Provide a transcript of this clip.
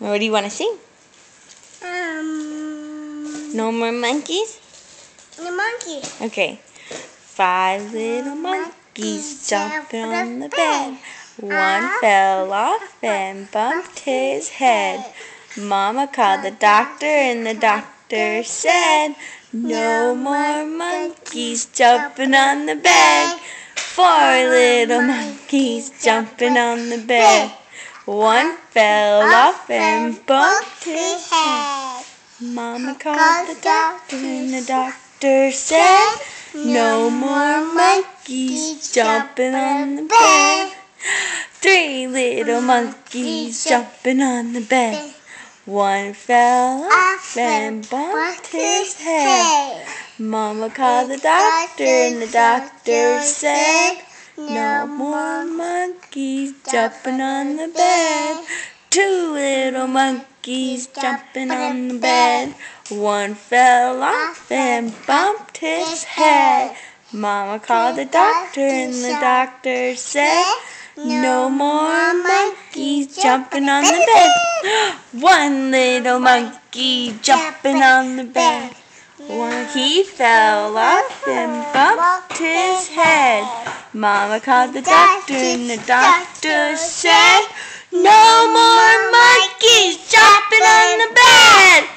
What do you want to sing? No more monkeys? The monkey. Okay. 5 little monkeys jumping on the bed. One fell off and bumped his head. Mama called the doctor and the doctor said, no more monkeys jumping on the bed. 4 little monkeys jumping on the bed. One fell off and bumped his head. Mama called the doctor and the doctor said, no more monkeys jumping on the bed. 3 little monkeys jumping on the bed. One fell off and bumped his head. Mama called the doctor and the doctor said, no more monkeys jumping on the bed. 2 little monkeys jumping on the bed. One fell off and bumped his head. Mama called the doctor and the doctor said, no more monkeys jumping on the bed. 1 little monkey jumping on the bed. He fell off and bumped his head. Mama called the doctor and the doctor said, no more monkeys jumping on the bed.